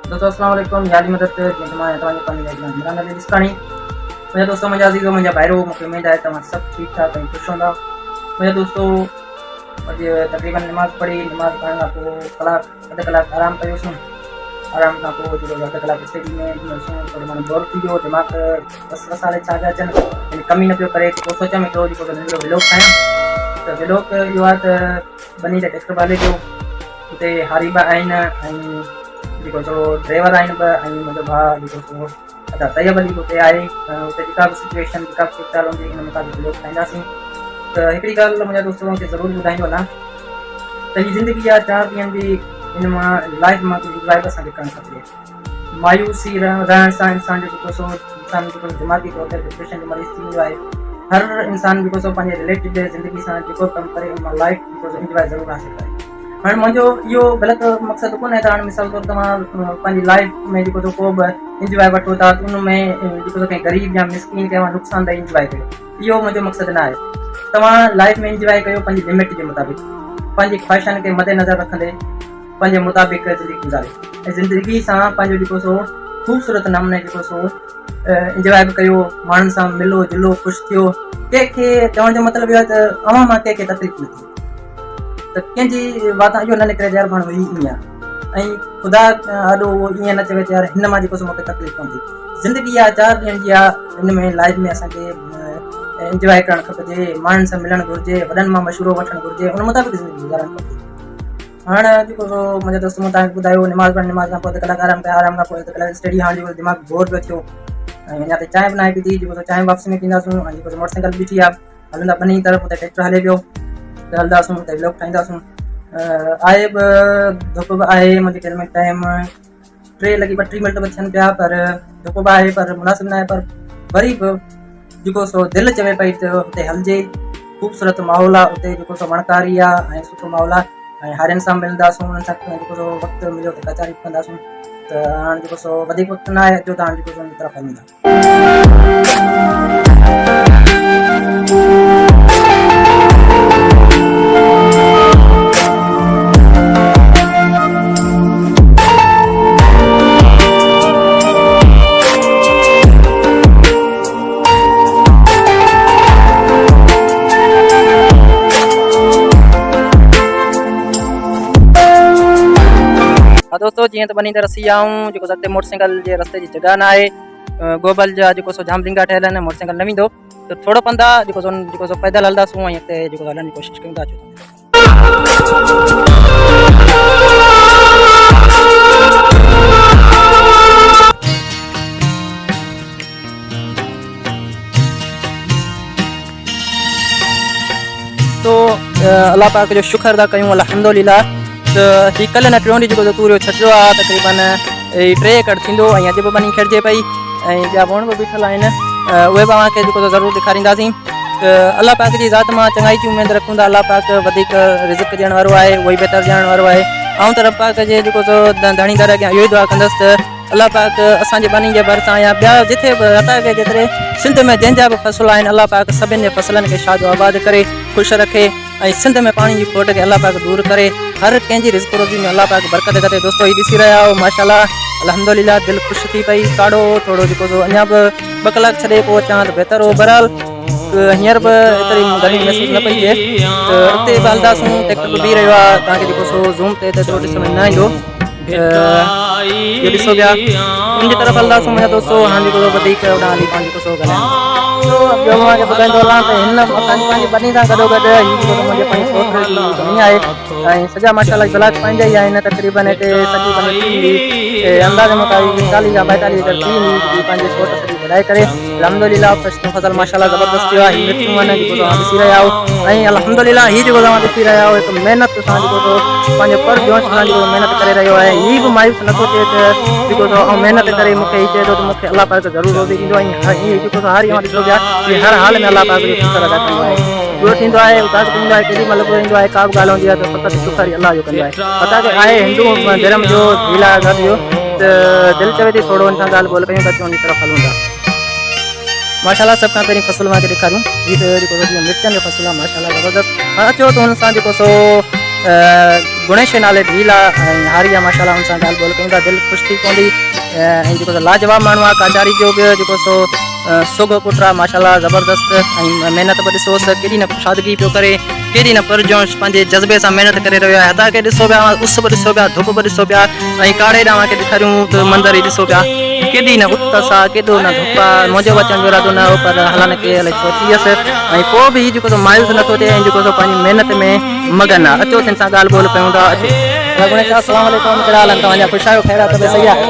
दोस्तों अस्सलाम वालेकुम यादी मदद जीअं त मां तव्हांजी पंहिंजी इमरान अली ॾिसकाणी मुंहिंजा दोस्त मुंहिंजा अज़ीज़ मुंहिंजा भाइरो मूंखे उमेद आहे तव्हां सभु ठीकु ठाक ऐं ख़ुशि हूंदा। मुंहिंजा दोस्तों अॼु तक़रीबन निमाज़ पढ़ी निमाज़ पढ़ण खां पोइ अधु कलाकु आराम कयोसीं। आराम खां पोइ जेको अधु कलाकु स्टडी में ॾिनोसीं थोरो माण्हू बोर थी वियो दिमाग़ बस वसाले छा पिया अचनि कम ई न पियो करे पोइ सोचां में हिकिड़ो जेको नंढिड़ो व्लॉग ठाहियां त व्लॉग इहो आहे त बनी त ट्रैक्टर वाले जो हुते हारीबा आहिनि ऐं जेको थोरो ड्राइवर आहिनि ॿ ऐं मुंहिंजो भाउ जेको थोरो अच्छा तैयब अली हुते आहे हुते जेका बि सिचुएशन जेका बि सूरत हूंदी हुन मुताबिक़ व्लॉग ठाहींदासीं। त हिकिड़ी ॻाल्हि मुंहिंजा दोस्तनि खे ज़रूरु ॿुधाईंदो हलां त हीअ ज़िंदगी आहे 4 ॾींहंनि जी हिन मां लाइफ मां कुझु इंजॉय असांखे करणु खपे। मायूसी रहण सां इंसान जो जेको सो इंसान जेको दिमाग़ी तौर ते डिप्रेशन जो मरीज़ थी वेंदो आहे। हर इंसान जेको सो पंहिंजे रिलेटिव ज़िंदगी सां जेको कमु करे उन मां लाइफ जेको सो इंजॉय ज़रूरु हासिलु करे। हाणे मुंहिंजो इहो ग़लति मक़सदु कोन्हे त हाणे मिसाल तौरु तव्हां पंहिंजी लाइफ में जेको सो को बि इंजॉय वठो था त उन में जेको सो कंहिं ग़रीब या मिसकिन खे नुक़सानदायी इंजॉय कयो इहो मुंहिंजो मक़सदु न आहे। तव्हां लाइफ में इंजॉय कयो पंहिंजी लिमिट जे मुताबिक़ पंहिंजी ख़्वाहिशनि खे मद्देनज़र रखंदे पंहिंजे मुताबिक़ ज़िंदगी गुज़ारे ऐं ज़िंदगी सां पंहिंजो जेको सो ख़ूबसूरत नमूने जेको सो इंजॉय बि कयो माण्हुनि सां मिलो जुलो ख़ुशि थियो। कंहिंखे चवण जो मतिलबु इहो आहे त अवां मां कंहिंखे तकलीफ़ न थी त कंहिंजी वाता इहो न निकिरे यार माण्हू ईअं आहे ऐं ख़ुदा ॾाढो उहो ईअं न चवे त यार हिन मां जेको सो मूंखे तकलीफ़ कोन थी। ज़िंदगी आहे 4 ॾींहंनि जी आहे हिन में लाइफ में असांखे इंजॉय करणु खपजे माण्हुनि सां मिलणु घुरिजे वॾनि मां मशवरो वठणु घुरिजे उन मुताबिक़ ज़िंदगी गुज़ारणु खपे। हाणे जेको सो मुंहिंजे दोस्त मूं तव्हांखे ॿुधायो निमाज़ पढ़ निमाज़ खां पोइ अधु कलाकु आराम कया आराम खां पोइ अधु कलाकु स्टडी हाणे जेको दिमाग़ बोर पियो थियो ऐं अञा त चांहि बनाए पीती जेको सो चांहि वापसी में पींदासीं ऐं जेको मोटरसाइकिल बीठी आहे हलंदा ॿिन्ही तरफ़ हुते ट्रैक्टर हले पियो त हलंदासीं हुते व्लॉग ठाहींदासीं। आहे बि धुप बि आहे मुंहिंजे घर में टाइम 3 लॻी 32 मिंट बि थियनि पिया पर धुप बि आहे पर मुनासिबु न आहे पर वरी बि जेको सो दिलि चवे पई त हुते हलिजे ख़ूबसूरत माहौल आहे उते जेको सो वणकारी आहे ऐं सुठो माहौल आहे ऐं हारियुनि सां मिलंदासीं उन्हनि सां जेको सो वक़्तु मिलियो त कचारी कंदासीं त हाणे जेको सो वधीक वक़्तु न आहे अचो त हाणे जेको सो उन तरफ़ हलंदा। दोस्तों जीअं त बनी त रसी आऊं जेको हिते मोटरसाइकिल जे रस्ते जी जॻह न आहे गोबल जा जेको सो जाम रिंगा ठहियल आहिनि मोटरसाइकिल न वेंदो त थोरो पंधा जेको सो पैदल हलंदासीं ऐं हिते जेको हलण जी कोशिशि कयूं था। तो अल्लाह पाक जो शुक्र अदा कयूं अल्हम्दुलिल्लाह त ही कल्ह न टियों ॾींहुं जेको तूरियो छटियो आहे तक़रीबन 3 एकड़ थींदो ऐं अॼु बि बनी खेॾिजे पई ऐं ॿिया वण बि बीठल आहिनि उहे बि तव्हांखे जेको ज़रूरु ॾेखारींदासीं। त अल्लाह पाक जी ज़ात मां चङाई जी उमेद रखूं था अल्लाह पाक वधीक रिज़्क़ ॾियण वारो आहे उहो ई बहितर ॾियण वारो आहे। ऐं त रब पाक जे जेको सो धणी दर अॻियां इहो ई दुआ कंदुसि त अल्लाह पाक असांजे बनी जे भरिसां या ॿिया जिथे बि अता के जेतिरे सिंध में जंहिंजा बि फ़सुल आहिनि अल्लाह पाक सभिनि जे फ़सलनि खे शादो आबाद करे ख़ुशि रखे ऐं सिंध में पाणी जी खोट खे अल्लाह पाक दूर करे हर कंहिंजी रिज़्क़ रोज़ी में अल्लाह पाक बरकत करे। दोस्तों हीअ ॾिसी रहिया आहियो माशाल्लाह अल्हम्दुलिल्लाह दिलि ख़ुशि थी पई काड़ो थोरो जेको सो अञा बि 2 कलाक छॾे पोइ अचां त बहितर हो बहरहाल हींअर बि एतिरी गर्मी महसूसु न पई थिए त उते बि हलंदासीं ट्रैक्टर बि बीह रहियो आहे तव्हांखे जेको सो ज़ूम ते एतिरो ॾिसण में न ईंदो इहो ॾिसो पिया उनजी तरफ़ हलंदासीं मुंहिंजा दोस्तो हाणे जेको वधीक होॾां हली पाण जेको सो ॻाल्हायूं। ॿियो मां ॿुधाईंदो हलां त हिन असांजी पंहिंजी बनी सां गॾोगॾु मुंहिंजे पंहिंजी सोट जी बनी आहे ऐं सॼा माशाल्लाह गिलास पंहिंजा ई आहिनि तक़रीबन हिते सॼी बनी अंदाज़े मुताबिक़ 40 या 42 लीटर थी वेंदी पंहिंजे सोट सॼी वधाए करे अल्हम्दुलिल्लाह फसल माशाल्लाह ज़बरदस्त थियो आहे। हीअ मिर्चूं आहिनि जेको तव्हां ॾिसी रहिया आहियो ऐं अल्हम्दुलिल्लाह हीअ जेको तव्हां ॾिसी रहिया आहियो हिकु महिनत सां जेको पंहिंजो पर जोश सां जेको महिनत करे रहियो आहे हीअ बि मायूस नथो थिए त जेको ऐं महिनत करे मूंखे हीअ चए थो त मूंखे अल्लाह पाक ज़रूरु रोज़ी ॾींदो ऐं हीअ जेको हर ॾिसो पिया हर हाल में अल्लाह पाक जो शुक्र अदा कंदो आहे। ॿियो थींदो आहे उदास थींदो आहे केॾी महिल बि ईंदो आहे का बि ॻाल्हि हूंदी आहे त फ़क़ति शुक्र ई अल्लाह जो कंदो आहे। असांखे आहे हिंदू धर्म जो ढीला आज़ाद जो त दिलि चवे थी थोरो हिन सां ॻाल्हि ॿोल कयूं त उन तरफ़ हलूं था। माशाल्लाह सभ खां पहिरीं फ़सुल मां ॾेखारियूं हीअ त जेको मिर्चनि जो फ़सुल आहे माशाल्लाह ज़बरदस्त। हाणे अचो त हुन सां जेको सो गुणेश नाले भील आहे हारिया माशाल्लाह उन सां ॻाल्हि ॿोल कयूं था दिलि ख़ुशि थी पवंदी ऐं जेको लाजवाब माण्हू आहे काचारी जो बि जेको सो सुगो पुट आहे माशाल्लाह ज़बरदस्त ऐं महिनत बि ॾिसोसि केॾी न सादगी पियो करे केॾी न पुरजोश पंहिंजे जज़्बे सां महिनत करे रहियो आहे हथा खे ॾिसो पिया उस बि ॾिसो पिया धुप बि ॾिसो पिया ऐं काड़े ॾांहुं खे ॾेखारियूं त मंदर ई ॾिसो पिया केॾी न उतस आहे केॾो न धुप आहे मुंहिंजो अचण जो इरादो न हो पर हालांकि के अलाए छो थी वियसि ऐं पोइ बि जेको सो मायूस नथो थिए ऐं जेको सो पंहिंजी महिनत में मगन आहे अचो तिन सां ॻाल्हि ॿोल कयूं था अचो अस्सलाम वालेकुम कहिड़ा हाल आहिनि तव्हांजा ख़ुशि आहियो ख़ैर आहे सही आहे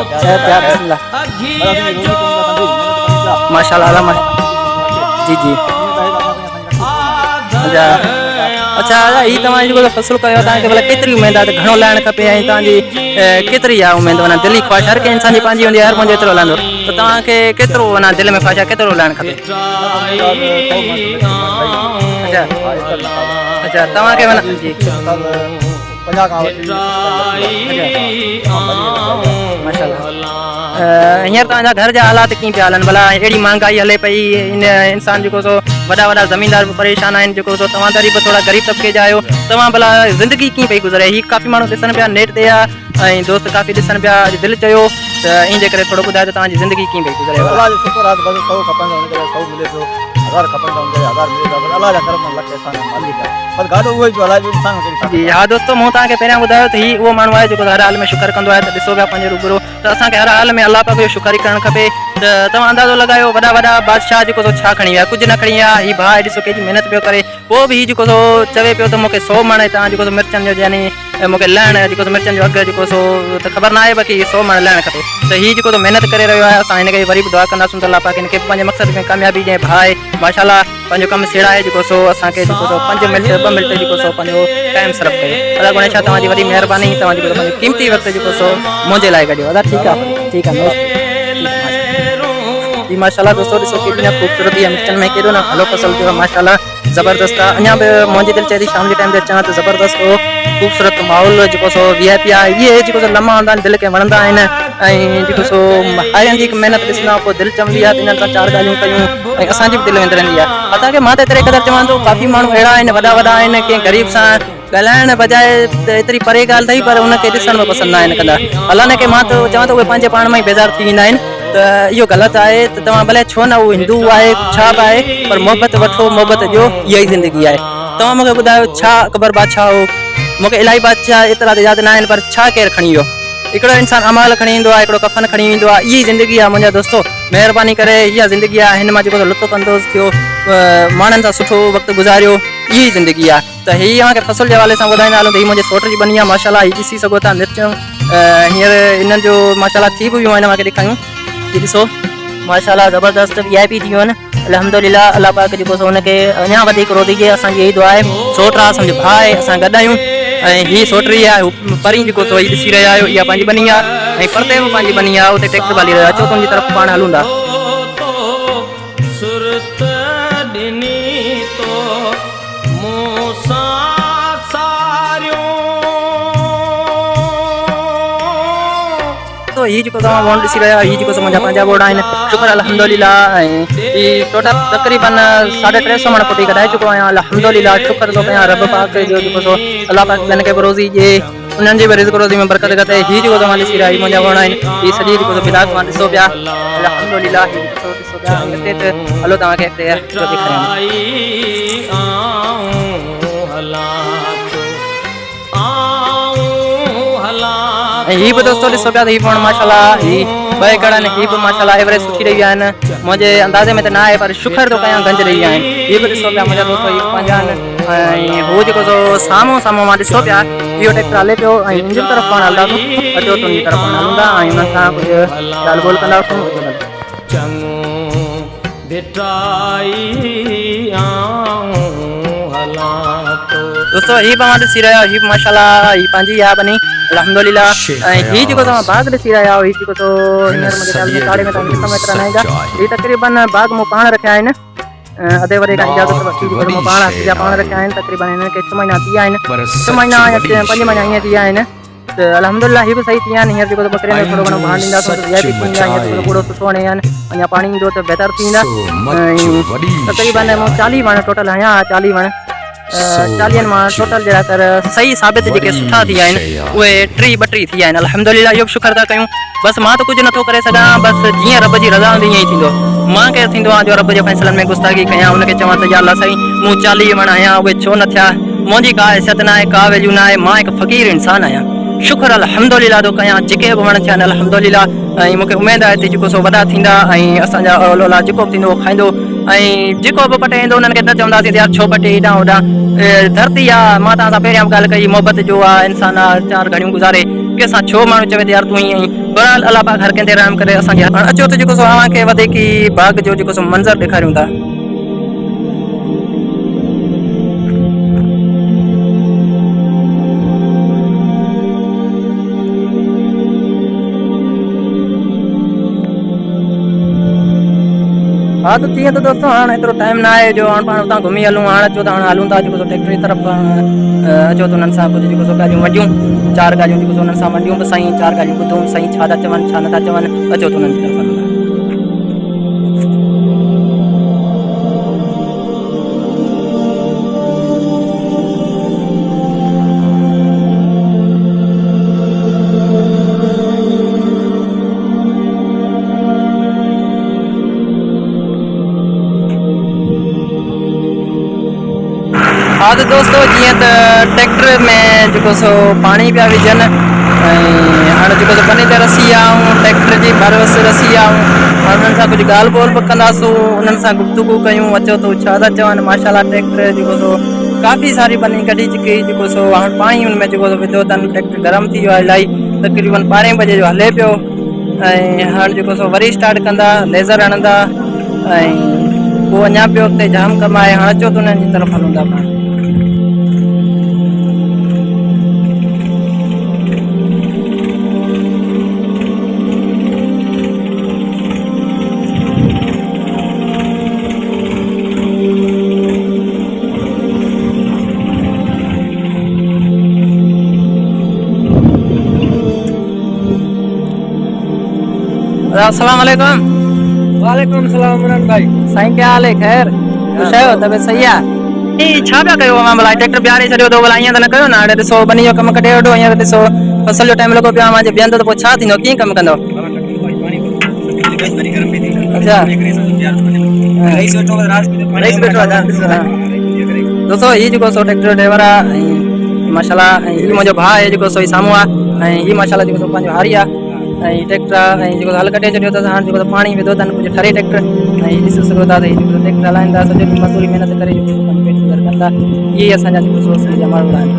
माशाल्लाह जी जी अच्छा ही तव्हां जेको फ़सुलु कयो तव्हांखे भला केतिरी उमेदु आहे त घणो लाइणु खपे ऐं तव्हांजी केतिरी आहे उमेदु माना दिली ख़्वाहिश हर कंहिं इंसान जी पंहिंजी हूंदी आहे हर मुंहिंजो एतिरो हलंदो त तव्हांखे केतिरो माना दिलि में ख़्वाहिश आहे केतिरो लाइणु खपे अच्छा तव्हांखे माना जी हींअर तव्हांजा घर जा हालात कीअं पिया हलनि भला अहिड़ी महांगाई हले पई इन इंसान जेको सो वॾा वॾा ज़मीनदार बि परेशान आहिनि जेको सो तव्हां तरी बि थोरा ग़रीब तबिके जा आहियो तव्हां भला ज़िंदगी कीअं पई गुज़रे हीअ काफ़ी माण्हू ॾिसनि पिया नेट ते आहे ऐं दोस्त काफ़ी ॾिसनि पिया दिलि चयो त इन जे करे थोरो ॿुधायो त तव्हांजी ज़िंदगी कीअं पई गुज़रे हा दोस्तो मूं तव्हांखे पहिरियां ॿुधायो त हीउ उहो माण्हू आहे जेको हर हाल में शुक्र कंदो आहे त ॾिसो पिया पंहिंजे रूबरू त असांखे हर हाल में अलाह पाक जो शुक्र ई करणु खपे त तव्हां अंदाज़ो लॻायो वॾा वॾा बादशाह जेको सो छा खणी विया कुझु न खणी विया हीउ भाउ ॾिसो केॾी महिनत पियो करे पोइ बि हीउ जेको सो चवे पियो त मूंखे 100 मण तव्हां जेको सो मिर्चनि जो यानी मूंखे लहण जेको सो मिर्चनि जो अघु जेको सो त ख़बर न आहे बाक़ी 100 मण लहणु खपे त हीउ जेको महिनत करे रहियो आहे असां हिनखे वरी बि दुआ कंदासीं त अलाह पाक हिनखे पंहिंजे मक़सद में कामयाबी ॾिए भाई माशाल्लाह पंहिंजो कमु सेड़ाए जेको सो असांखे जेको सो 5 मिंट 2 मिंट जेको सो पंहिंजो टाइम सर्व करे अदा गणेश तव्हांजी वॾी महिरबानी तव्हां जेको पंहिंजो क़ीमती वक़्तु जेको सो मुंहिंजे लाइ कढियो अदा ठीकु आहे जी माशाल्लाह दोस्तों ॾिसो केॾी न ख़ूबसूरती आहे मिर्चनि में केॾो न भलो फसल थियो आहे माशाल्लाह ज़बरदस्त आहे अञा बि मुंहिंजी दिलि चए थी शाम जे टाइम ते अचां त ज़बरदस्त हो ख़ूबसूरत माहौल जेको सो VIP आहे इहे जेको सो लम्हा हूंदा आहिनि दिलि खे वणंदा आहिनि ऐं जेको सो हायरनि जी महिनत ॾिसंदा पोइ दिलि चवंदी आहे त इन्हनि सां 4 ॻाल्हियूं कयूं ऐं असांजी बि दिलि वेंदी रहंदी आहे असांखे मां त एतिरे क़दुरु चवां थो काफ़ी माण्हू अहिड़ा आहिनि वॾा आहिनि कंहिं ग़रीब सां ॻाल्हाइण बजाए त एतिरी परे ॻाल्हि अथई पर उनखे ॾिसण में पसंदि न आहिनि कंदा हालांकि के मां त चवां थो उहे पंहिंजे पाण में ई बेज़ार थी वेंदा आहिनि त इहो ग़लति आहे त तव्हां भले छो न उहो हिंदू आहे छा बि आहे पर मोहबत वठो मोहबत ॾियो इहा ई ज़िंदगी आहे तव्हां मूंखे ॿुधायो छा अकबर बादशाह हो मूंखे इलाही बादशाह एतिरा त यादि न आहिनि पर छा केरु खणी वियो हिकिड़ो इंसानु अमाल खणी ईंदो आहे हिकिड़ो कफ़न खणी ईंदो आहे इहा ई ज़िंदगी आहे मुंहिंजा दोस्तो महिरबानी करे इहा ज़िंदगी आहे हिन मां जेको लुत्फ़ अंदोज़ थियो माण्हुनि सां सुठो वक़्तु गुज़ारियो इहा ई ज़िंदगी आहे त हीअ तव्हांखे फसल जे हवाले सां ॿुधाईंदा हलूं त हीअ मुंहिंजे सौट जी बनी आहे माशाल्लाह हीअ ॾिसी सघो था मिर्चूं हींअर हिननि जो माशाल्लाह थी बि वियूं आहिनि मूंखे ॾेखारियूं हीअ ॾिसो माशाल्लाह ज़बरदस्त VIP थी वियूं आहिनि अल्हम्दुलिल्लाह अल्लाह पाक जेको सो हुनखे अञा वधीक रोदी ॾिए असांजी इहा दुआ आहे सोट आहे असांजो भाउ आहे असां गॾु आहियूं ऐं हीअ सोटरी आहे परी जेको सो हीअ ॾिसी रहिया आहियो इहा पंहिंजी बनी आहे ऐं परते बि पंहिंजी बनी आहे उते ट्रैक्टर वाली रहियो अचो तुंहिंजी तरफ़ पाण हलूं था हीअ जेको तव्हां वोन ॾिसी रहिया हीअ जेको मुंहिंजा पंहिंजा बोर्ड आहिनि शुक्र अल्हम्दुलिल्लाह ऐं हीअ टोटल तक़रीबन 350 मण पुटी कढाए चुको आहियां अल्हम्दुलिल्लाह शुक्र थो कयां रब पाक जो जेको सो अलाह पाक हिनखे बि रोज़ी ॾिए उन्हनि जी बि रिज़्क़ रोज़ी में बरकत घटे हीअ जेको तव्हां ॾिसी रहिया मुंहिंजा वण आहिनि हीअ सॼी जेको बिलास मां ॾिसो पिया अल्हम्दुलिल्लाह हीअ ॾिसो पिया हिते त हलो तव्हांखे हिते ऐं हीअ बि दोस्तो ॾिसो पिया त हीअ पाण माशाल्लाह हीअ 2 एकड़ आहिनि हीअ बि माशाल्लाह एवरेज सुठी रही आहिनि मुंहिंजे अंदाज़े में त न आहे पर शुक्र थो कयां गंज रही आहिनि हीअ बि ॾिसो पिया मुंहिंजा दोस्त हीअ पंहिंजा आहिनि ऐं हू जेको सो साम्हूं मां ॾिसो पिया इहो ट्रैक्टर हले पियो ऐं हिन जी तरफ़ पाण हलंदासीं अचो तुंहिंजी तरफ़ पाण हलूं था ऐं हुन सां कुझु ॻाल्हि ॿोल कंदासीं दोस्तों हीअ पाण ॾिसी रहिया हीअ माशाल्लाह हीअ पंहिंजी आहे बनी अल्हम्दुलिल्लाह ऐं हीअ जेको तव्हां बाग़ ॾिसी रहिया हीअ जेको सो हींअर मुंहिंजे ख़्याल में साड़े में तव्हांखे ॾिसण में एतिरा न ईंदा हीअ तक़रीबन बाग़ मूं पाण रखिया आहिनि अधे वधे खां इजाज़त वठी जेको मूं पाण हथ जा पाण रखिया आहिनि तक़रीबन हिननि खे 6 महीना थी विया आहिनि 6 महीना या 5 महीना ईअं थी विया आहिनि त अल्हम्दुलिल्लाह हीअ बि सही थी विया आहिनि हींअर जेको बकरे में थोरो घणो भाण ॾींदासीं त VIP थी वेंदा हींअर थोरो पूरो सुठो हणे आहिनि अञा पाणी ईंदो त बहितर थी वेंदा ऐं तक़रीबन मूं 40 वण टोटल हया 40 वण 40 मां टोटल जरा कर सही साबित जेके सुठा थी आहिनि उहे 32 थी आहिनि अल्हम्दुलिल्लाह इहो शुक्र था कयूं बस मां तो कुछ नथो करे सघां बस जीअं रब जी रज़ा हूंदी ईअं ई थींदो मां केरु थींदो आहे जो रब जे फ़ैसलनि में गुस्ताखी कयां उनखे चवां त या अल्लाह साईं मूं 40 वण आहियां उहे छो न थिया मुंहिंजी का हैसियत न आहे का वैल्यू न आहे मां हिकु फ़क़ीर इंसान आहियां शुक्र अल्हम्दुलिल्लाह थो कयां जेके बि वण थिया आहिनि अल्हम्दुलिल्लाह ऐं मूंखे उमेद आहे त जेको सो वॾा थींदा ऐं असांजा औला जेको बि थींदो उहो खाईंदो ऐं जेको बि पटे ईंदो उन्हनि खे न चवंदासीं यार छो पटे हेॾां होॾां धरती आहे मां तव्हां सां पहिरियां ॻाल्हि कई मोहबत जो आहे इंसान आहे 4 घड़ियूं गुज़ारे कंहिंसां छो माण्हू चवे त यार तूं ईअं ई बहरहाल अलाह पाक हर कंहिं ते रहम करे असांखे अचो त जेको सो अव्हांखे वधीक बाग़ जो जेको सो मंज़र ॾेखारियूं था हाँ तो तीअं त दोस्तों हाणे एतिरो टाइम न आहे जो हाणे पाण हुतां घुमी हलूं हाणे अचो त हाणे हलूं था जेको सो ट्रैक्टर जी तरफ़ अचो त उन्हनि सां कुझु जेको सो ॻाल्हियूं वॾियूं 4 ॻाल्हियूं जेको सो उन्हनि सां वॾियूं बि साईं 4 ॻाल्हियूं ॿुधूं साईं छा था चवनि छा नथा चवनि अचो त उन्हनि जी तरफ़ हलूं हाँ तो दोस्तों जीअं त ट्रैक्टर में जेको सो पाणी पिया विझनि ऐं हाणे जेको सो पने ते रसी आहे ऐं ट्रैक्टर जी भरवस रसी आहे हाणे उन्हनि सां कुझु ॻाल्हि ॿोल बि कंदासूं उन्हनि सां गुफ़्तगू कयूं अचो त छा था चवनि माशाल्लाह ट्रैक्टर जेको सो काफ़ी सारी पनी कढी चुकी जेको सो हाणे पाणी हुन में जेको सो विधो अथनि ट्रैक्टर गरम थी वियो आहे इलाही तक़रीबन 12 बजे जो हले पियो ऐं हाणे जेको सो वरी स्टार्ट कंदा लेज़र हणंदा ऐं पोइ अञा पियो उते जाम कमु आहे हाणे अचो त उन्हनि जी तरफ़ हलूं था पाण अस्सलाम वालेकुम वालेकुम सलाम इमरान भाई साईं क्या हाल है खैर खुश आहियो तबियत सही आहे ई छा पिया कयो मां भला ट्रैक्टर बिहारे छॾियो थो भला ईअं त न कयो न हाणे ॾिसो बनी जो कमु कढे वठो हींअर ॾिसो फसल जो टाइम लॻो पियो आहे मां बीहंदो त पोइ छा थींदो कीअं कमु कंदो अच्छा दोस्तों ही जेको सो ट्रैक्टर ड्राइवर आहे ऐं माशाल्लाह ऐं ही मुंहिंजो भाउ आहे जेको सो ही साम्हूं आहे ऐं ही माशाल्लाह जेको सो पंहिंजो हारी आहे ऐं ट्रैक्टर ऐं जेको हल कढे छॾियो अथसि हाणे जेको पाणी विधो अथनि कुझु ठरे ट्रैक्टर ऐं ॾिसी सघो था त जेको ट्रैक्टर हलाईंदा सॼो ॾींहुं मज़दूरी महिनत करे जेको पंहिंजो पेट गुज़र कंदा इहे असांजा जेको सो सिंधी जा माण्हू आहिनि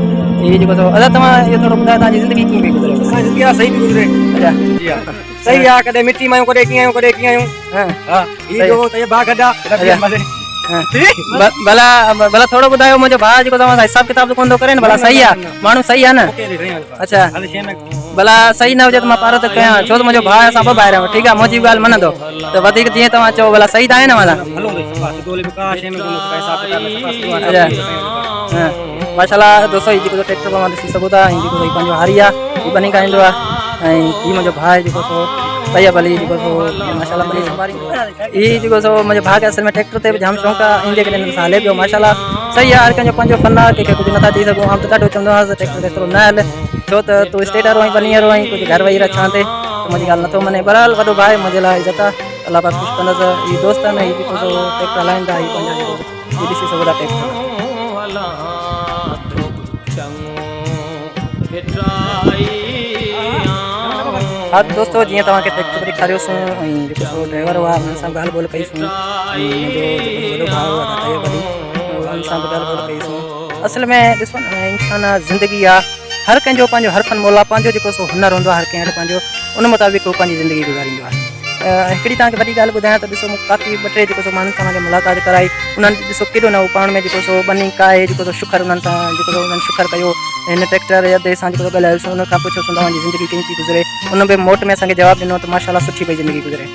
इहे जेको सो अदा तव्हां इहो थोरो ॿुधायो तव्हांजी ज़िंदगी कीअं पई गुज़रे असांजी ज़िंदगी सही थी गुज़रे अच्छा जी हा सही आहे कॾहिं मिटी मां आहियूं कॾहिं कीअं आहियूं कॾहिं कीअं आहियूं हा ही जो त ये भाग गड्ढा भला भला थोरो ॿुधायो मुंहिंजो भाउ जेको तव्हां सां हिसाब किताब कोन थो करे न भला सही आहे माण्हू सही आहे न अच्छा भला सही न हुजे त मां पार त कयां छो त मुंहिंजो भाउ असां ॿ ॿाहिरि आहियूं ठीकु आहे मुंहिंजी ॻाल्हि मञंदो त वधीक जीअं तव्हां चओ भला सही त आहे न मां माशाल्लाह दोस्तों ही जेको ट्रैक्टर मां ॾिसी सघो था ऐं जेको पंहिंजो हारी आहे ही बनी खाईंदो आहे ऐं ही मुंहिंजो भाउ आहे जेको सो तैयब अली जेको सो माशाल्लाह बनी संभारी ही जेको सो मुंहिंजे भाउ खे असल में ट्रैक्टर ते बि जाम शौक़ु आहे ईंदे करे हिन सां हले पियो माशाल्लाह सही आहे हर कंहिंजो पंहिंजो फन आहे कंहिंखे कुझु नथा चई सघूं आम त ॾाढो चवंदो आहे ट्रैक्टर ते एतिरो न हले छो त तूं स्टेटर ऐं बनीअरो ऐं कुझु घर वेही रह छां ते मुंहिंजी ॻाल्हि नथो मञे बहरहाल वॾो भाउ आहे मुंहिंजे लाइ इज़त आहे अलाह पाक ख़ुशि कंदसि ही दोस्त आहिनि ही जेको सो ट्रैक्टर हलाईंदा ही पंहिंजा जेको ही ॾिसी सघो था ट्रैक्टर हाँ दोस्तों जीअं तव्हांखे ट्रैक्टर ॾेखारियोसीं ऐं जेको सो ड्राइवर हुआ हुन सां ॻाल्हि ॿोल कईसीं ऐं मुंहिंजो वॾो भाउ हुआ तैयब अली हुन सां बि ॻाल्हि ॿोल कईसीं असल में ॾिसो न इंसान ज़िंदगी आहे हर कंहिंजो पंहिंजो हर फन मोल आहे पंहिंजो जेको सो हुनर हूंदो आहे हर कंहिं वटि पंहिंजो उन मुताबिक़ उहो पंहिंजी ज़िंदगी गुज़ारींदो आहे हिकिड़ी तव्हांखे वॾी ॻाल्हि ॿुधायां त ॾिसो मूं काफ़ी ॿ टे जेको सो माण्हुनि सां मुलाक़ात कराई उन्हनि ॾिसो केॾो न पाण में जेको सो बनी काए जेको सो शुखर उन्हनि सां जेको सो उन्हनि शुखर कयो हिन ट्रैक्टर या दे सां जेको ॻाल्हायोसीं उन खां पुछियोसीं तव्हांजी ज़िंदगी कीअं थी गुज़रे उन बि मोट में असांखे जवाबु ॾिनो त माशाल्लाह सुठी पई ज़िंदगी गुज़रे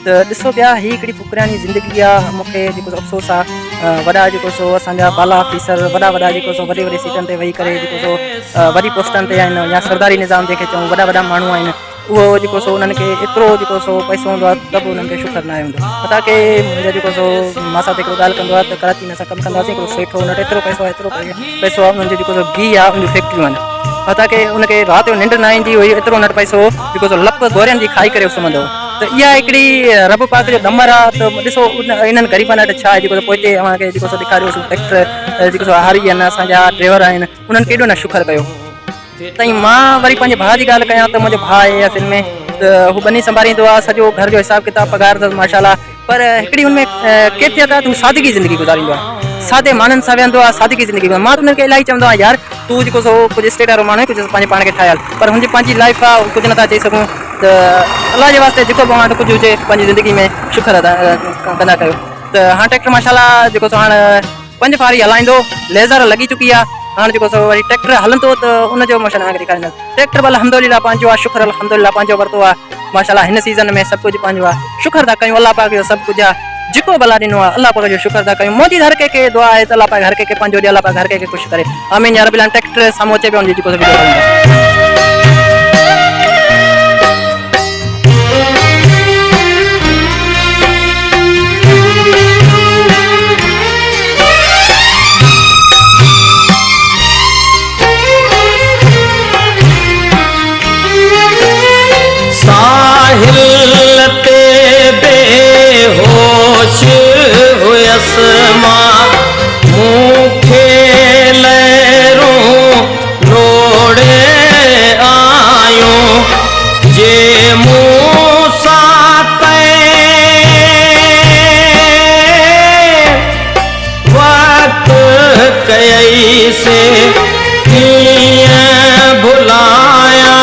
त ॾिसो पिया हीअ हिकिड़ी फुकरानी ज़िंदगी आहे मूंखे जेको अफ़सोस आहे वॾा जेको सो असांजा बाला ऑफिसर वॾा जेको सो वॾी सीटनि ते वेही करे जेको सो वॾी पोस्टनि ते आहिनि या सरदारी निज़ाम जंहिंखे चऊं वॾा माण्हू आहिनि उहो जेको सो उन्हनि खे एतिरो जेको सो पैसो हूंदो आहे त बि उन्हनि खे शुक्र न आहे हूंदो। असांखे मुंहिंजो जेको सो मां सां हिकिड़ो ॻाल्हि कंदो आहे त कराची में असां कमु कंदासीं हिकिड़ो सेठ हुन वटि एतिरो पैसो आहे एतिरो पैसो आहे उन्हनि जो जेको सो घी आहे उनजी फैक्ट्रियूं आहिनि। असांखे उनखे राति जो निंड न ईंदी हुई एतिरो उन वटि पैसो जेको सो लप गोरियुनि जी खाई करे सुम्हंदो। त इहा हिकिड़ी रब पाक जो दमर आहे। त ॾिसो इन्हनि ग़रीबनि वटि छा आहे जेको पोइ हिते अव्हांखे जेको सो ॾेखारियोसीं ट्रैक्टर जेको सो हारी आहिनि असांजा ड्राइवर आहिनि उन्हनि केॾो न शुक्र कयो। त मां वरी पंहिंजे भाउ जी ॻाल्हि कयां त मुंहिंजो भाउ आहे असिल में त हू ॿनी संभालींदो आहे सॼो घर जो हिसाबु किताबु पघार अथसि माशाल्लाह। पर हिकिड़ी हुनमें कैफ़ियत आहे तूं सादगी ज़िंदगी गुज़ारींदो आहे, सादे माण्हुनि सां वेहंदो आहे, सादगी ज़िंदगी। मां त हुननि खे इलाही चवंदो आहियां यार तूं जेको सो कुझु स्टेट वारो माण्हू कुझु पंहिंजे पाण खे ठाहियाल, पर हुनजी पंहिंजी लाइफ आहे कुझु नथा चई सघूं। त अलाह जे वास्ते जेको बि वटि कुझु हुजे पंहिंजी ज़िंदगी में शुक्र अदा कंदा कयो। त हाणे ट्रैक्टर माशाल्लाह जेको सो हाणे 5 फारी हलाईंदो, लेज़र लॻी चुकी आहे। हाणे जेको सो वरी ट्रैक्टर हलंदो त उनजो मां ॾेखारींदुसि। ट्रैक्टर भले अल्हम्दुलिल्लाह पंहिंजो आहे, शुक्र अल्हम्दुलिल्लाह पंहिंजो वरितो आहे माशाल्लाह। हिन सीज़न में सभु कुझु पंहिंजो आहे, शुक्र था कयूं अल्लाह पाक जो सभु कुझु आहे जेको भला ॾिनो आहे अल्लाह पाक जो शुक्र था कयूं। मौजूद हर कंहिंखे दुआ आहे त अल्लाह पाक हर कंहिंखे पंहिंजो ॾिए, अल्लाह पाक हर कंहिंखे ख़ुशि करे। आमीन या रब्बिल आलमीन। ट्रैक्टर साम्हूं अचे पियो जेको सो साहिल ते बेहोश हुयसि मां, मूंखे लहरूं लोड़े आयूं जे मूं सां वक़्त कई से कीअं भुलाया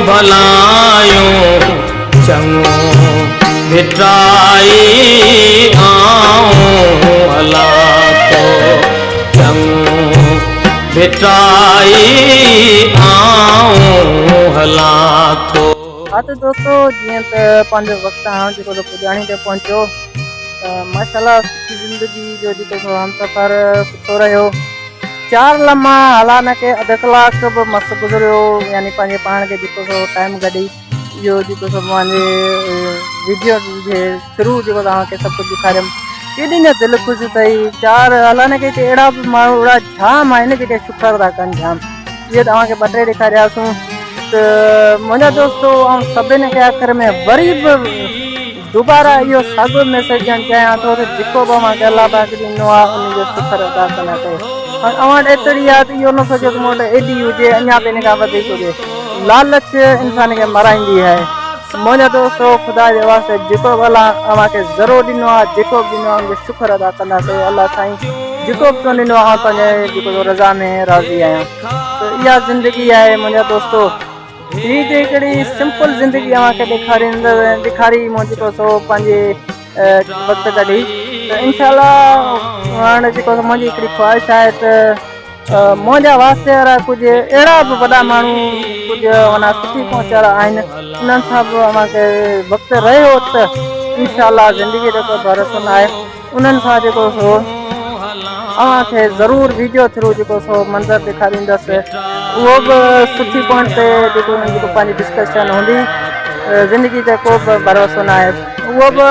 भलायूं चङो भिटाई हला तो चङो भिटाई हला तो। हाँ तो दोस्तों जीअं त पंहिंजो वक़्तु हाणे जेको सो पुॼाणी ते पहुचो माशाल्लाह सुठी ज़िंदगी जो जेको सो हमसफ़र सुठो रहियो। 4 लम्हा हालांकि के अधु कलाक बि मस्तु गुज़रियो, यानी पंहिंजे पाण खे जेको सो टाइम कढी इहो जेको सो मुंहिंजे वीडियो जे थ्रू जेको तव्हांखे सभु कुझु ॾेखारियमि। केॾी न दिलि ख़ुशि अथई। 4 हालांकि के अहिड़ा बि माण्हू अहिड़ा जाम आहिनि जेके शुक्र था कनि जाम। इहे तव्हांखे 2-3 ॾेखारियासीं। त मुंहिंजा दोस्तो ऐं सभिनि खे आख़िर में वरी बि दोबारा इहो साॻियो मैसेज ॾियणु चाहियां थो त जेको बि मां अल्लाह पाक ॾिनो आहे उनजो शुक्र अदा कंदा कयो। और अव्हां एतिरी आहे त इहो न सोचो त मूं वटि एॾी हुजे अञा बि हिन खां वधीक हुजे। लालच इंसान खे मराईंदी आहे। मुंहिंजा दोस्तो ख़ुदा जे वास्ते जेको बि अलाह अव्हांखे ज़रूरु ॾिनो आहे, जेको बि ॾिनो आहे उनजो शुक्र अदा कंदा कयो। अलाह साईं जेको बि ॾिनो आहे पंहिंजे जेको रज़ा में राज़ी आहियां। त इहा ज़िंदगी आहे मुंहिंजा दोस्तो। हीअ हिकिड़ी सिंपल ज़िंदगी अव्हांखे ॾेखारी मूं जेको सो पंहिंजे वक़्तु कढी। त इंशाल्लाह हाणे जेको मुंहिंजी हिकिड़ी ख़्वाहिश आहे त मुंहिंजा वास्ते वारा कुझु अहिड़ा बि वॾा माण्हू कुझु माना सुठी पहुच वारा आहिनि, उन्हनि सां बि अव्हांखे वक़्तु रहियो त इंशाल्लाह ज़िंदगी जो को भरोसो न आहे। उन्हनि सां जेको सो अव्हांखे ज़रूरु वीडियो थ्रू जेको सो मंज़र ॾेखारींदसि। उहो बि सुठी पॉइंट ते जेको पंहिंजी डिस्कशन हूंदी। ज़िंदगी जो को बि भरोसो न आहे। उहो बि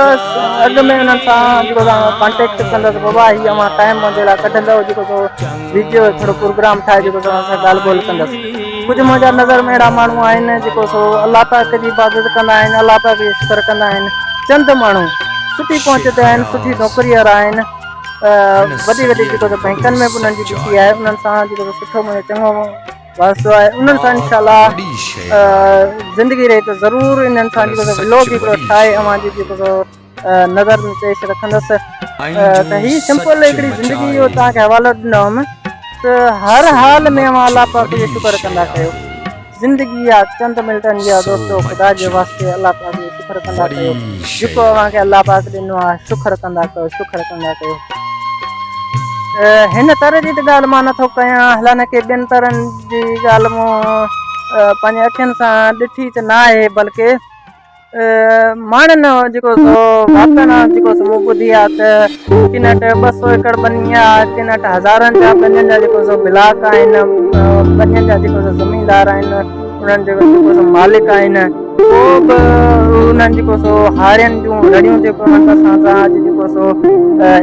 अॻु में उन्हनि सां जेको कॉन्टेक्ट कंदसि बाबा हीअ मां टाइम मुंहिंजे लाइ कढंदव जेको सो वीडियो थोरो प्रोग्राम ठाहे जेको सो असां ॻाल्हि ॿोल कंदसि। कुझु मुंहिंजा नज़र में अहिड़ा माण्हू आहिनि जेको सो अल्लाह पाक जी इबादत कंदा आहिनि, अल्लाह पाक जो शुक्र कंदा आहिनि। चंद माण्हू सुठी पहुच ते आहिनि, सुठी नौकरी वारा आहिनि। वॾी वॾी जेको सो बैंकनि में बि उन्हनि जी ॾिठी आहे। उन्हनि सां जेको सुठो मुंहिंजो चङो वास्तो आहे। उन्हनि सां इंशाल्लाह ज़िंदगी रहे त ज़रूरु इन्हनि सां जेको सो व्लॉग हिकिड़ो ठाहे अव्हांजी जेको सो नज़र में पेश रखंदसि। त हीअ सिंपल हिकिड़ी ज़िंदगी जो तव्हांखे हवालो ॾिनो हुअमि त हर हाल में अव्हां अल्लाह पाक जो शुक्र कंदा कयो। ज़िंदगी आहे चंद मिंटनि जी आहे दोस्तो, ख़ुदा जे वास्ते अल्लाह पाक जो शुक्र कंदा कयो। जेको अव्हांखे अल्लाह पाक ॾिनो आहे शुक्र कंदा कयो, शुक्र कंदा कयो। हिन तरह जी त ॻाल्हि मां नथो कयां, हालांकि ॿियनि तरहनि जी ॻाल्हि मूं पंहिंजे अखियुनि सां ॾिठी त न आहे, बल्कि माण्हुनि जेको सो वातन जेको सो मूं ॿुधी आहे त किन वटि 200 एकड़ ॿनी आहे, किन वटि हज़ारनि जा ॿनियुनि जा जेको सो ब्लाक आहिनि, ॿनियुनि जा जेको सो ज़मीनदार आहिनि। उन्हनि जेको सो मालिक आहिनि को बि उन्हनि जेको सो हारियुनि जूं रड़ियूं जेको उन्हनि सां अॼु जेको सो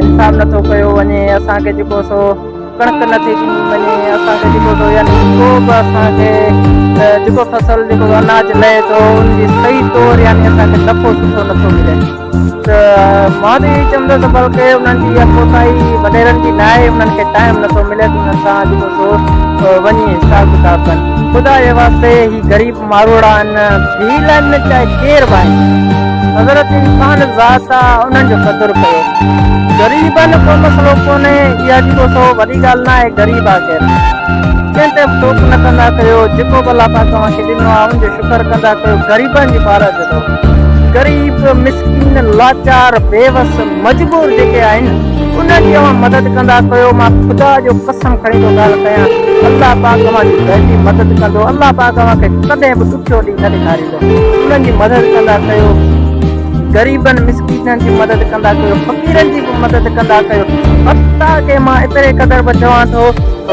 इंसाफ़ नथो कयो वञे असांखे जेको सो कणिक नथी ॾिनी वञे असांखे जेको सो यानी को बि असांखे जेको फसल जेको अनाज लहे थो उनजी सही तौरु यानी असांखे नफ़ो सुठो नथो मिले त मां बि चवंदुसि बल्कि उन्हनि जी कोताही वॾेरनि जी न आहे उन्हनि खे टाइम नथो मिले त उन्हनि सां जेको सो वञी हिसाब किताब कनि ख़ुदा जे वास्ते ही ग़रीब मारोड़ा आहिनि भील आहिनि चाहे केर बि आहिनि हज़रत इंसान ज़ात आहे उन्हनि जो क़दुरु कयो ग़रीबनि को मसइलो कोन्हे इहा जेको सो वॾी ॻाल्हि न आहे ग़रीब आहे केरु कंहिं ते बि टोक न कंदा कयो जेको बि अलाह पाक तव्हांखे ॾिनो आहे उनजो शुक्र कंदा कयो ग़रीबनि जी भारत जो ग़रीब मिसकिन लाचार बेवस मजबूर जेके आहिनि उन्हनि जी मदद कंदा कयो मां ख़ुदा जो कसम खणी थो ॻाल्हि कयां अल्लाह पाक तव्हांजी ॾाढी मदद कंदो अल्लाह पाक तव्हांखे कॾहिं बि ॾुखियो ॾींहुं न ॾेखारींदो उन्हनि जी मदद कंदा कयो ग़रीबनि मिसकिननि जी मदद कंदा कयो फ़क़ीरनि जी बि मदद कंदा कयो हता के मां एतिरे क़दुरु बि चवां थो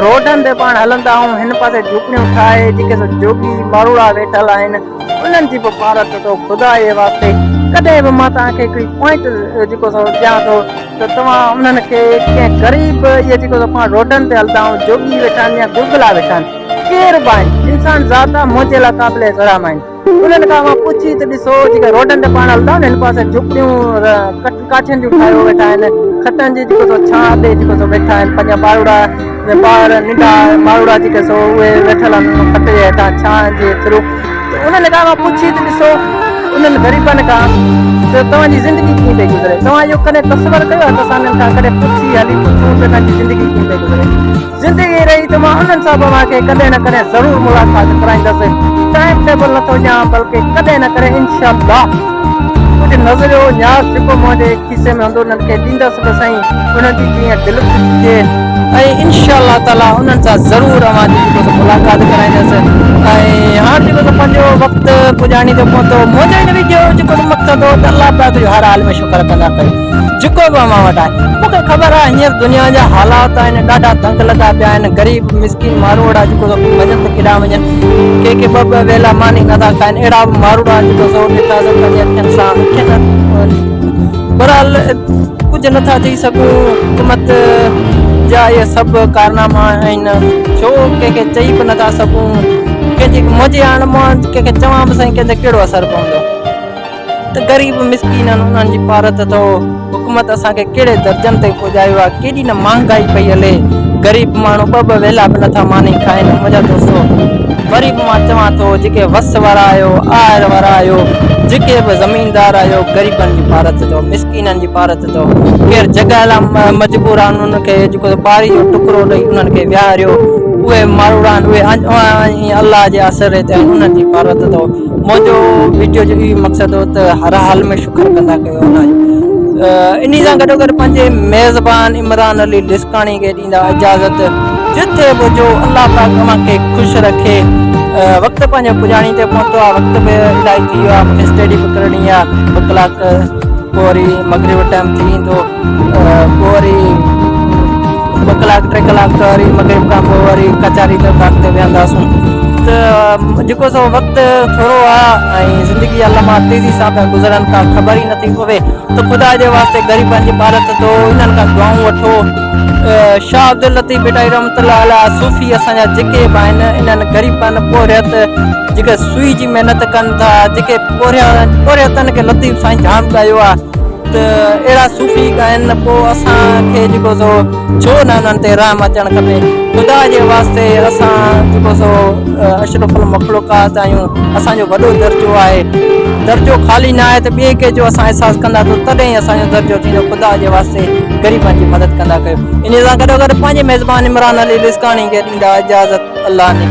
रोडनि ते पाण हलंदा आहियूं हिन पासे झूपड़ियूं ठाहे जेके जोगी मारूड़ा वेठल आहिनि उन्हनि जी बि भारत थो ख़ुदा जे वास्ते कॾहिं बि मां तव्हांखे हिकिड़ी पॉइंट जेको सो ॾियां थो त तव्हां उन्हनि खे कंहिं ग़रीब इहे जेको सो पाण रोडनि ते हलंदा आहियूं जोगी वेठा आहिनि या गुगला वेठा आहिनि केर बि आहिनि इंसान ज़ात मुंहिंजे लाइ क़ाबिल एहतराम आहिनि उन्हनि खां मां पुछी त ॾिसो जेके रोडनि ते पाण हलंदा आहियूं हिन पासे झुपड़ियूं काठियुनि जूं ठाहियो वेठा आहिनि खटनि जी जेको सो छां ते जेको सो वेठा आहिनि पंहिंजा ॿारूड़ा ॿार नंढा मारूड़ा जेके सो उहे वेठल आहिनि खट जे हेठां छां जे थ्रू त उन्हनि खां मां पुछी त ॾिसो उन्हनि ग़रीबनि खां त तव्हांजी ज़िंदगी कीअं पई गुज़रे तव्हां इहो कॾहिं तस्वर कयो आहे त असां उन्हनि खां कॾहिं पुछी हली पुछूं त तव्हांजी ज़िंदगी कीअं पई गुज़रे ज़िंदगी रही त मां उन्हनि सां बि मूंखे कॾहिं न कॾहिं ज़रूरु मुलाक़ात कराईंदसि टाइम टेबल नथो ॾियां बल्कि कॾहिं न कॾहिं इनशाअल्लाह कुझु नज़रियो न्याज़ जेको मुंहिंजे खीसे में हूंदो उन्हनि खे ॾींदसि बि साईं उन्हनि जी जीअं दिलि ख़ुशि थिए ऐं इनशाअल्लाह ताला उन्हनि सां ज़रूरु अवांजी जेको मुलाक़ात कराईंदसि ऐं हाणे जेको पंहिंजो वक़्तु पुॼाणी थो पहुतो मुंहिंजो हिन वीडियो जेको मक़सदु हो त अलाह पाक जो हर हाल में शुक्र कंदा कयो जेको बि मां वटि आहे मूंखे ख़बर आहे हींअर दुनिया जा हालात आहिनि ॾाढा तंग लॻा पिया आहिनि ग़रीब मिसकिन मारूड़ा जेको वञनि त केॾा वञनि के ॿ वेला मानी नथा खाइनि अहिड़ा बि मारूड़ा जेको सो ॾिठा पंहिंजे अखियुनि सां बहरहाल कुझु नथा थी सघूं हुकूमत जा इहे सभु कारनामा आहिनि छो कंहिंखे चई बि नथा सघूं कंहिंजी मुंहिंजी हाणे मां कंहिंखे चवां बि साईं कंहिंते कहिड़ो असरु पवंदो त ग़रीब मिसकिन आहिनि उन्हनि जी भारत थो हुकूमत असांखे कहिड़े दर्जनि ते पहुचायो आहे केॾी न महांगाई पई हले ग़रीब माण्हू ॿ वेला बि नथा मानी खाइनि मुंहिंजा दोस्तो वरी बि मां चवां थो जेके वस वारा आहियो आहिर वारा आहियो जेके बि ज़मीनदार आहियो ग़रीबनि जी भारत थो मिसकिननि जी भारत थो केरु जॻह लाइ मजबूर आहे उन्हनि खे जेको ॿारी जो टुकड़ो ॾेई उन्हनि खे विहारियो उहे मारूड़ा आहिनि उहे अलाह जे आसिरे ते आहिनि उन्हनि जी भारत थो मुंहिंजो वीडियो जो इहो मक़सदु हो त हर हाल में शुक्र कंदा कयो उनजो इन सां गॾोगॾु पंहिंजे मेज़बान इमरान अली लिस्काणी खे ॾींदा इजाज़त जिथे बि जो अलाह पाक तव्हांखे ख़ुशि रखे वक़्तु पंहिंजो पुॼाणी ते पहुतो आहे वक़्तु बि इलाही थी वियो आहे मूंखे स्टडी बि करणी आहे 2 कलाक पोइ वरी मगरिब टाइम थी वेंदो पोइ वरी 2 कलाक 3 कलाक त वरी मगरिब खां पोइ वरी कचारी दरबार ते वेहंदासूं त जेको सो वक़्तु थोरो आहे ऐं ज़िंदगी जा लम्हा तेज़ी सां पिया गुज़रनि का ख़बर ई नथी पवे त ख़ुदा जे वास्ते ग़रीबनि जी भारत थो इन्हनि खां दुआऊं वठो शाह अब्दुल लतीफ़ बेटाई रहमतुल्लाह अलैह सूफ़ी असांजा जेके बि आहिनि इन्हनि ग़रीबनि पोरियत जेके सुई जी महिनत कनि था जेके पोरियतनि खे लतीफ़ साईं जाम ॻायो आहे त अहिड़ा सूफ़ी ॻाइनि पोइ असांखे जेको सो छो न उन्हनि ते रहम अचणु खपे ख़ुदा जे वास्ते असां जेको सो अशरफुल मख़लूक़ात आहियूं असांजो वॾो दर्जो आहे दर्जो ख़ाली न आहे त ॿिए के जो असां अहसासु कंदा त तॾहिं असांजो दर्जो थींदो ख़ुदा जे वास्ते ग़रीबनि जी मदद कंदा कयो इन सां गॾोगॾु पंहिंजे मेज़बान इमरान अली लिस्काणी खे ॾींदा इजाज़त अलाह ने